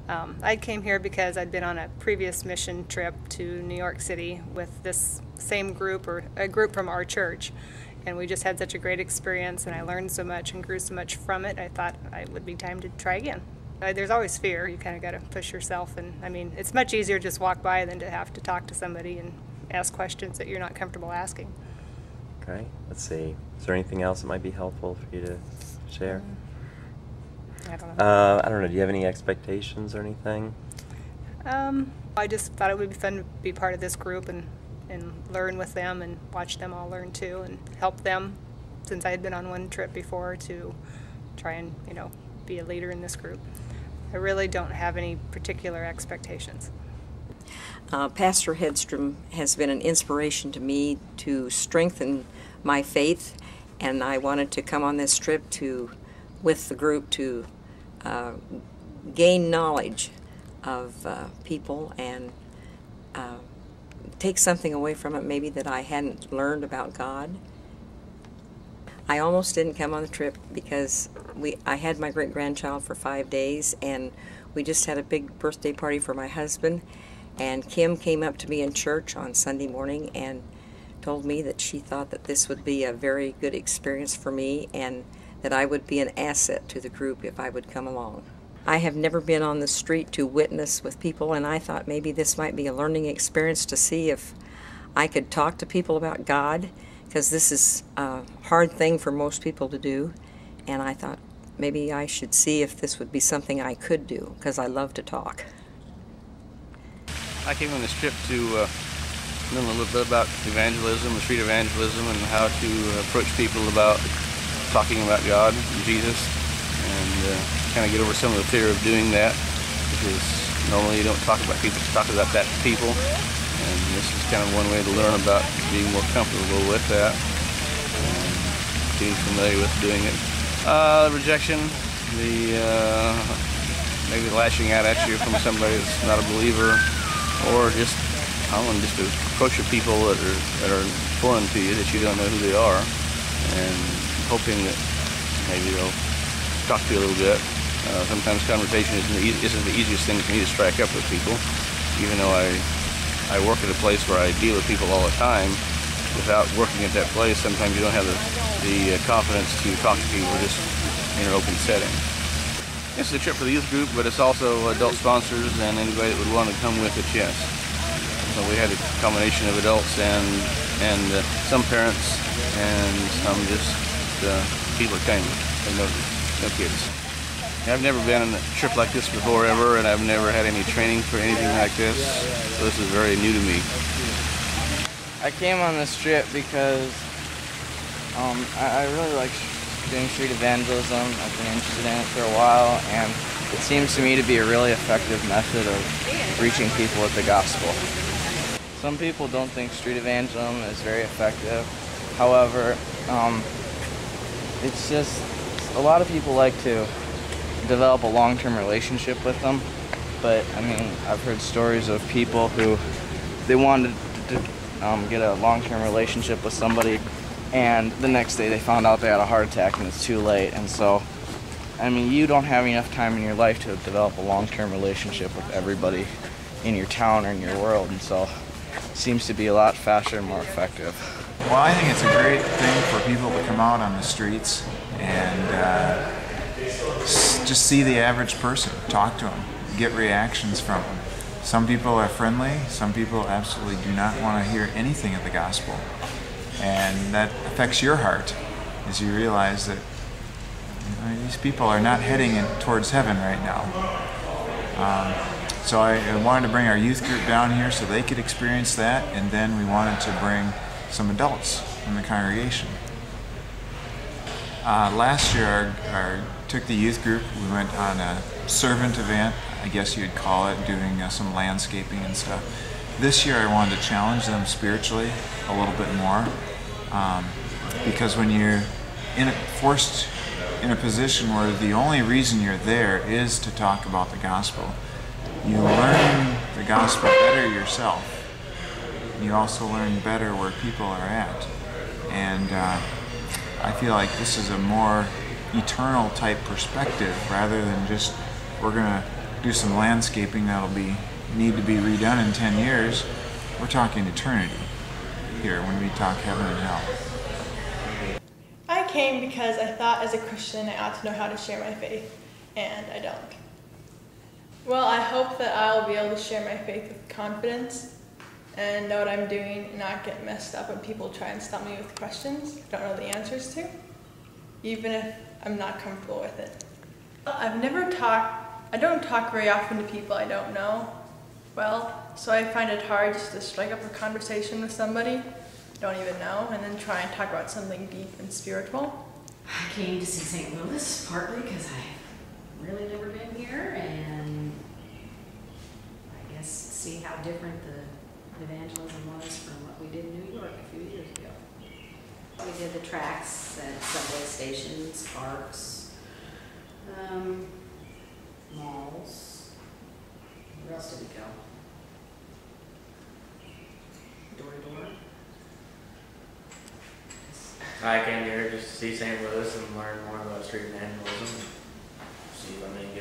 I came here because I'd been on a previous mission trip to New York City with this same group, or a group from our church, and we just had such a great experience, and I learned so much and grew so much from it. I thought it would be time to try again. There's always fear. You kind of got to push yourself, and I mean, it's much easier to just walk by than to have to talk to somebody and ask questions that you're not comfortable asking. Okay, let's see. Is there anything else that might be helpful for you to share? I don't know. I don't know. Do you have any expectations or anything? I just thought it would be fun to be part of this group and learn with them and watch them all learn too, and help them, since I had been on one trip before, to try and, be a leader in this group. I really don't have any particular expectations. Pastor Hedstrom has been an inspiration to me to strengthen my faith, and I wanted to come on this trip with the group to gain knowledge of people and take something away from it maybe that I hadn't learned about God. I almost didn't come on the trip because I had my great-grandchild for 5 days, and we just had a big birthday party for my husband, and Kim came up to me in church on Sunday morning and told me that she thought that this would be a very good experience for me and that I would be an asset to the group if I would come along. I have never been on the street to witness with people, and I thought maybe this might be a learning experience to see if I could talk to people about God, because this is a hard thing for most people to do, and I thought maybe I should see if this would be something I could do, because I love to talk. I came on this trip to learn a little bit about evangelism, street evangelism, and how to approach people about talking about God and Jesus, and kind of get over some of the fear of doing that, because normally you don't talk about people, talk about that to people, and this is kind of one way to learn about being more comfortable with that and being familiar with doing it. Rejection, maybe lashing out at you from somebody that's not a believer, or just just to approach people that are foreign to you, that you don't know who they are, and hoping that maybe they'll talk to you a little bit. Sometimes conversation isn't the easiest thing for me to strike up with people, even though I work at a place where I deal with people all the time. Without working at that place, sometimes you don't have the confidence to talk to people just in an open setting. This is a trip for the youth group, but it's also adult sponsors and anybody that would want to come with it, yes. So we had a combination of adults and some parents and some just people that came, and no kids. I've never been on a trip like this before ever, and I've never had any training for anything like this, so this is very new to me. I came on this trip because I really like doing street evangelism. I've been interested in it for a while, and it seems to me to be a really effective method of reaching people with the gospel. Some people don't think street evangelism is very effective. However, it's just a lot of people like to develop a long-term relationship with them, but I mean, I've heard stories of people who they wanted to get a long-term relationship with somebody, and the next day they found out they had a heart attack and it's too late. And so, I mean, you don't have enough time in your life to develop a long-term relationship with everybody in your town or in your world, and so it seems to be a lot faster and more effective. Well, I think it's a great thing for people to come out on the streets and just see the average person, talk to them, get reactions from them. Some people are friendly, some people absolutely do not want to hear anything of the gospel. And that affects your heart as you realize that these people are not heading towards heaven right now. So I wanted to bring our youth group down here so they could experience that, and then we wanted to bring some adults from the congregation. Last year, took the youth group. We went on a servant event, I guess you'd call it, doing some landscaping and stuff. This year I wanted to challenge them spiritually a little bit more, because when you're forced in a position where the only reason you're there is to talk about the gospel, you learn the gospel better yourself. You also learn better where people are at. And I feel like this is a more eternal type perspective rather than just we're going to do some landscaping that'll need to be redone in 10 years. We're talking eternity here when we talk heaven and hell. I came because I thought as a Christian I ought to know how to share my faith, and I don't. Well, I hope that I'll be able to share my faith with confidence and know what I'm doing and not get messed up when people try and stump me with questions I don't know the answers to, even if I'm not comfortable with it. I don't talk very often to people I don't know well, so I find it hard just to strike up a conversation with somebody I don't even know and then try and talk about something deep and spiritual. I came to see St. Louis partly because I've really never been here, and I guess see how different the evangelism was from what we did in New York a few years ago. We did the tracks at subway stations, parks, malls. Where else did we go? Door to door. I came here just to see St. Louis and learn more about street evangelism. See, I mean,